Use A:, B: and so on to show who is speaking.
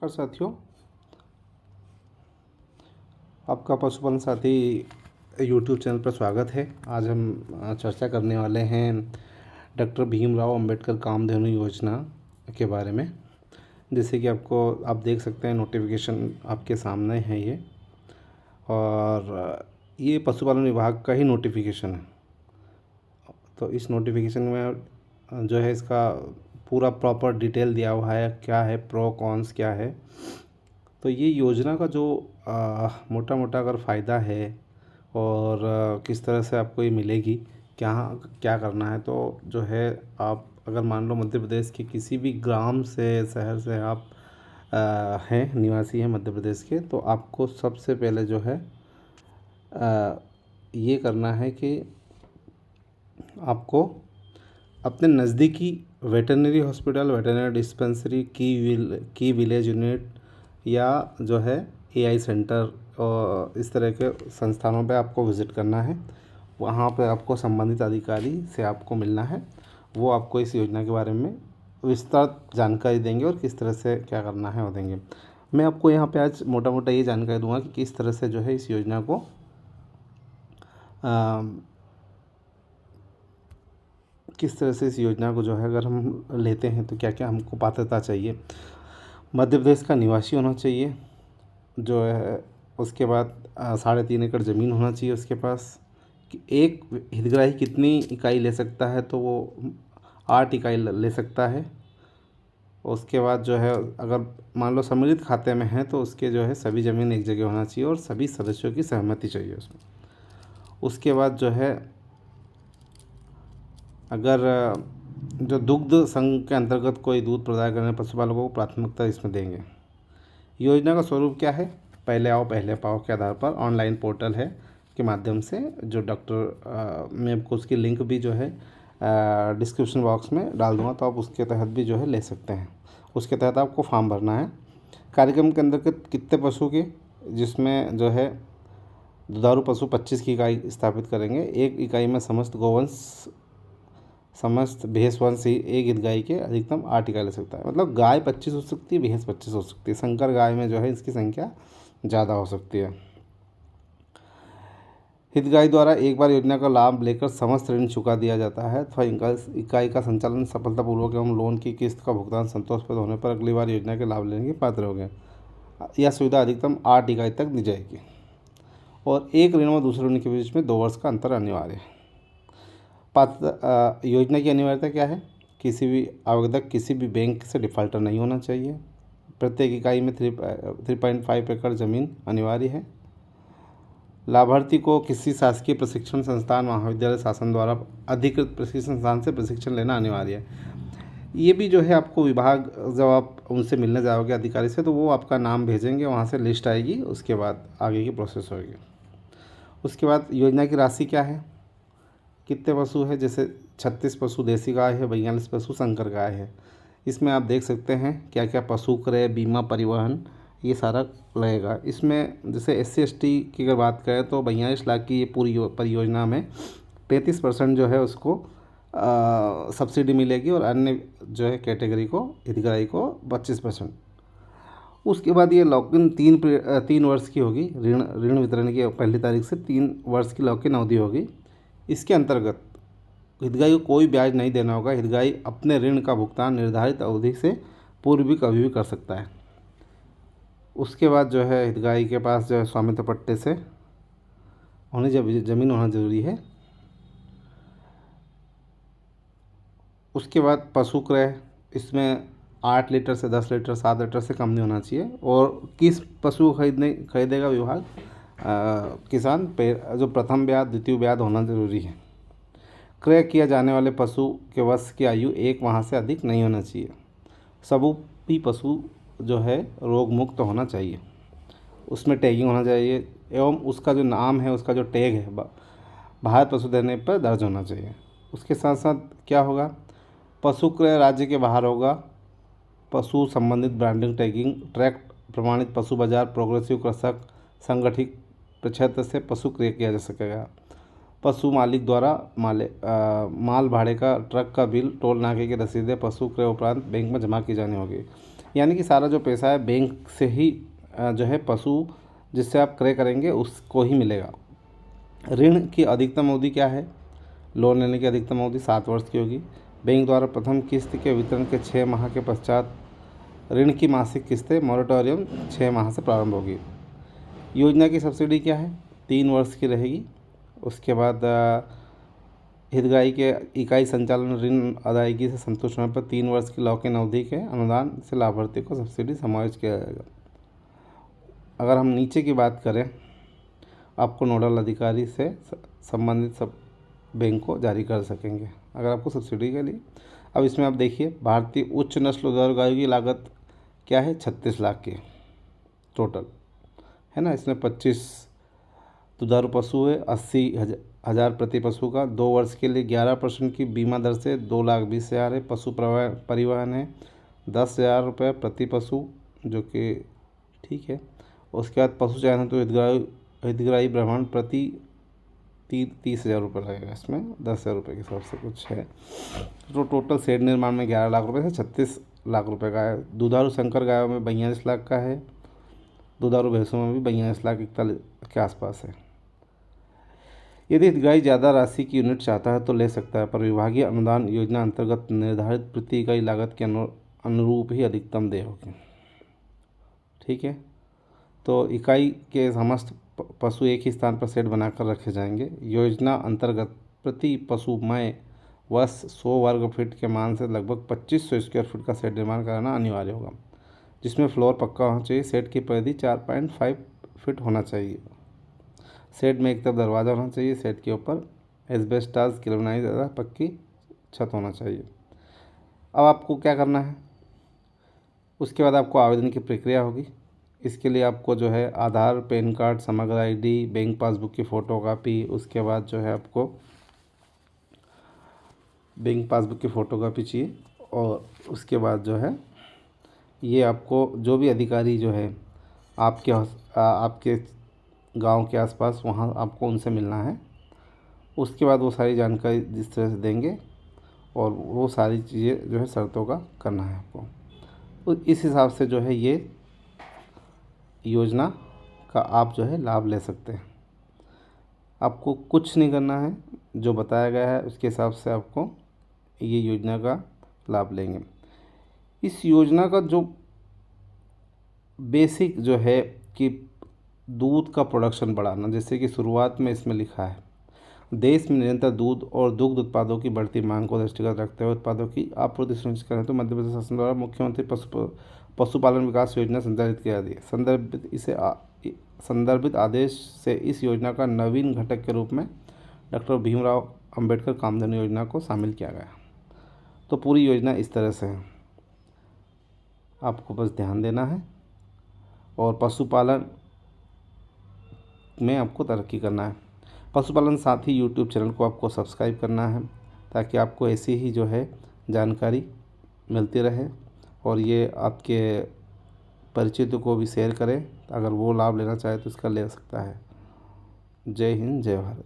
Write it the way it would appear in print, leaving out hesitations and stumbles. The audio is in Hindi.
A: और साथियों, आपका पशुपालन साथी यूट्यूब चैनल पर स्वागत है। आज हम चर्चा करने वाले हैं डॉक्टर भीमराव अंबेडकर कामधेनु योजना के बारे में। जैसे कि आप देख सकते हैं, नोटिफिकेशन आपके सामने है ये, और ये पशुपालन विभाग का ही नोटिफिकेशन है। तो इस नोटिफिकेशन में जो है इसका पूरा प्रॉपर डिटेल दिया हुआ है, क्या है प्रो कॉन्स क्या है। तो ये योजना का जो मोटा मोटा अगर फ़ायदा है और किस तरह से आपको ये मिलेगी, क्या क्या करना है, तो जो है आप अगर मान लो मध्य प्रदेश के किसी भी ग्राम से शहर से आप हैं निवासी हैं मध्य प्रदेश के, तो आपको सबसे पहले जो है ये करना है कि आपको अपने नज़दीकी वेटरनरी हॉस्पिटल, वेटरनरी डिस्पेंसरी की विलेज यूनिट या जो है एआई सेंटर और इस तरह के संस्थानों पे आपको विज़िट करना है। वहाँ पे आपको संबंधित अधिकारी से आपको मिलना है। वो आपको इस योजना के बारे में विस्तृत जानकारी देंगे और किस तरह से क्या करना है वो देंगे। मैं आपको यहाँ पे आज मोटा मोटा ये जानकारी दूंगा कि किस तरह से जो है इस योजना को जो है अगर हम लेते हैं तो क्या क्या हमको पात्रता चाहिए। मध्य प्रदेश का निवासी होना चाहिए जो है, उसके बाद 3.5 एकड़ ज़मीन होना चाहिए उसके पास। कि एक हितग्राही कितनी इकाई ले सकता है, तो वो 8 इकाई ले सकता है। उसके बाद जो है अगर मान लो सम्मिलित खाते में है तो उसके जो है सभी ज़मीन एक जगह होना चाहिए और सभी सदस्यों की सहमति चाहिए उसमें। उसके बाद जो है अगर जो दुग्ध संघ के अंतर्गत कोई दूध प्रदान करने पशुपालकों को प्राथमिकता इसमें देंगे। योजना का स्वरूप क्या है? पहले आओ पहले पाओ के आधार पर ऑनलाइन पोर्टल है के माध्यम से जो डॉक्टर मैं आपको उसकी लिंक भी जो है डिस्क्रिप्शन बॉक्स में डाल दूँगा, तो आप उसके तहत भी जो है ले सकते हैं। उसके तहत आपको फॉर्म भरना है। कार्यक्रम के अंतर्गत कितने पशु के, जिसमें जो है दुधारू पशु 25 की इकाई स्थापित करेंगे। एक इकाई में समस्त भैंस वंश ही एक हितग्राही के अधिकतम 8 इकाई ले सकता है। मतलब गाय 25 हो सकती है, भैंस 25 हो सकती है। संकर गाय में जो है इसकी संख्या ज़्यादा हो सकती है। हितग्राही द्वारा एक बार योजना का लाभ लेकर समस्त ऋण चुका दिया जाता है अथवा इकाई का संचालन सफलतापूर्वक एवं लोन की किस्त का भुगतान संतोषप्रद होने पर अगली बार योजना के लाभ लेने के पात्र हो गए। यह सुविधा अधिकतम 8 इकाई तक दी जाएगी और एक ऋण व दूसरे ऋण के बीच में 2 वर्ष का अंतर अनिवार्य है। योजना की अनिवार्यता क्या है? किसी भी आवेदक किसी भी बैंक से डिफाल्टर नहीं होना चाहिए। प्रत्येक इकाई में 3.5 एकड़ ज़मीन अनिवार्य है। लाभार्थी को किसी शासकीय प्रशिक्षण संस्थान, महाविद्यालय शासन द्वारा अधिकृत प्रशिक्षण संस्थान से प्रशिक्षण लेना अनिवार्य है। ये भी जो है आपको विभाग, जब आप उनसे मिलने जाओगे अधिकारी से, तो वो आपका नाम भेजेंगे, वहाँ से लिस्ट आएगी, उसके बाद आगे की प्रोसेस होगी। उसके बाद योजना की राशि क्या है, कितने पशु है, जैसे 36 पशु देसी गाय है, 42 पशु संकर गाय है। इसमें आप देख सकते हैं क्या क्या पशु क्रय, बीमा, परिवहन, ये सारा लगेगा। इसमें जैसे SC/ST की अगर बात करें तो 42 लाख की ये पूरी परियोजना में 33% जो है उसको सब्सिडी मिलेगी और अन्य जो है कैटेगरी को, हितग्राही को 25%। उसके बाद ये लॉक-इन 3 वर्ष की होगी। ऋण वितरण की पहली तारीख से 3 वर्ष की लॉक-इन अवधि होगी। इसके अंतर्गत हितग्राही को कोई ब्याज नहीं देना होगा। हितग्राही अपने ऋण का भुगतान निर्धारित अवधि से पूर्व भी कभी भी कर सकता है। उसके बाद जो है हितग्राही के पास जो है स्वामित्व पट्टे से ज़मीन होना ज़रूरी है। उसके बाद पशु क्रय, इसमें 8 लीटर से 10 लीटर, 7 लीटर से कम नहीं होना चाहिए। और किस पशु खरीदेगा विभाग? किसान जो प्रथम ब्याज, द्वितीय ब्याज होना ज़रूरी है। क्रय किया जाने वाले पशु के वर्ष की आयु 1 माह से अधिक नहीं होना चाहिए। सभी पशु जो है रोग मुक्त होना चाहिए। उसमें टैगिंग होना चाहिए एवं उसका जो नाम है, उसका जो टैग है भारत पशु देने पर दर्ज होना चाहिए। उसके साथ साथ क्या होगा, पशु क्रय राज्य के बाहर होगा। पशु संबंधित ब्रांडिंग, टैगिंग, ट्रैक प्रमाणित पशु बाजार, प्रोग्रेसिव कृषक संगठित क्षेत्र से पशु क्रय किया जा सकेगा। पशु मालिक द्वारा माल भाड़े का, ट्रक का बिल, टोल नाके की रसीदें पशु क्रय उपरांत बैंक में जमा की जानी होगी। यानी कि सारा जो पैसा है बैंक से ही जो है पशु जिससे आप क्रय करेंगे उसको ही मिलेगा। ऋण की अधिकतम अवधि क्या है? लोन लेने की अधिकतम अवधि 7 वर्ष की होगी। बैंक द्वारा प्रथम किस्त के वितरण के 6 माह के पश्चात ऋण की मासिक किस्तें मॉरेटोरियम 6 माह से प्रारंभ होगी। योजना की सब्सिडी क्या है? 3 वर्ष की रहेगी। उसके बाद हितग्राही के इकाई संचालन ऋण अदायगी से संतुष्ट होने पर 3 वर्ष की लॉक इन अवधि के अनुदान से लाभार्थी को सब्सिडी समायोजित किया जाएगा। अगर हम नीचे की बात करें, आपको नोडल अधिकारी से संबंधित सब बैंक को जारी कर सकेंगे अगर आपको सब्सिडी के लिए। अब इसमें आप देखिए, भारतीय उच्च नस्ल दुधारू गायों की लागत क्या है? 36 लाख की टोटल है ना। इसमें 25 दुधारू पशु है, 80,000 प्रति पशु का। 2 वर्ष के लिए 11% की बीमा दर से 2,20,000 है। पशु परिवहन है 10,000 रुपये प्रति पशु, जो कि ठीक है। उसके बाद पशु चयन तो हितग्राही भ्रमण प्रति 30,000 रुपये लगेगा। इसमें 10,000 रुपये के हिसाब से कुछ है। तो टोटल शेड निर्माण में 11 लाख रुपये से 36 लाख रुपये का है। दुधारू संकर गायों में 42 लाख का है। दुधारू भैंसों में भी 42 लाख 41 के आसपास है। यदि हितग्राही ज़्यादा राशि की यूनिट चाहता है तो ले सकता है, पर विभागीय अनुदान योजना अंतर्गत निर्धारित प्रति इकाई लागत के अनुरूप ही अधिकतम देय होगी। ठीक है। तो इकाई के समस्त पशु एक ही स्थान पर शेड बनाकर रखे जाएंगे। योजना अंतर्गत प्रति पशु मय वर्ष 100 वर्ग फीट के मान से लगभग 2500 स्क्वायर फीट का शेड निर्माण कराना अनिवार्य होगा, जिसमें फ्लोर पक्का होना चाहिए। शेड की परिधि 4.5 फीट होना चाहिए। शेड में एक तरफ दरवाज़ा होना चाहिए। शेड के ऊपर एस्बेस्टॉस गैल्वेनाइज्ड पक्की छत होना चाहिए। अब आपको क्या करना है? उसके बाद आपको आवेदन की प्रक्रिया होगी। इसके लिए आपको जो है आधार, पैन कार्ड, समग्र आईडी, बैंक पासबुक की फ़ोटोकॉपी, उसके बाद जो है आपको बैंक पासबुक की फ़ोटोकॉपी चाहिए। और उसके बाद जो है ये आपको जो भी अधिकारी जो है आपके गांव के आसपास, वहाँ आपको उनसे मिलना है। उसके बाद वो सारी जानकारी जिस तरह से देंगे और वो सारी चीज़ें जो है शर्तों का करना है आपको। तो इस हिसाब से जो है ये योजना का आप जो है लाभ ले सकते हैं। आपको कुछ नहीं करना है, जो बताया गया है उसके हिसाब से आपको ये योजना का लाभ लेंगे। इस योजना का जो बेसिक जो है कि दूध का प्रोडक्शन बढ़ाना, जैसे कि शुरुआत में इसमें लिखा है, देश में निरंतर दूध और दुग्ध उत्पादों की बढ़ती मांग को दृष्टिगत रखते हुए उत्पादों की आपूर्ति सुनिश्चित करें तो मध्य प्रदेश शासन द्वारा मुख्यमंत्री पशुपालन विकास योजना संचालित किया गया। संदर्भित आदेश से इस योजना का नवीन घटक के रूप में डॉक्टर भीमराव अंबेडकर कामधेनु योजना को शामिल किया गया। तो पूरी योजना इस तरह से है, आपको बस ध्यान देना है और पशुपालन में आपको तरक्की करना है। पशुपालन साथी यूट्यूब चैनल को आपको सब्सक्राइब करना है ताकि आपको ऐसी ही जो है जानकारी मिलती रहे और ये आपके परिचितों को भी शेयर करें। अगर वो लाभ लेना चाहे तो इसका ले सकता है। जय हिंद, जय भारत।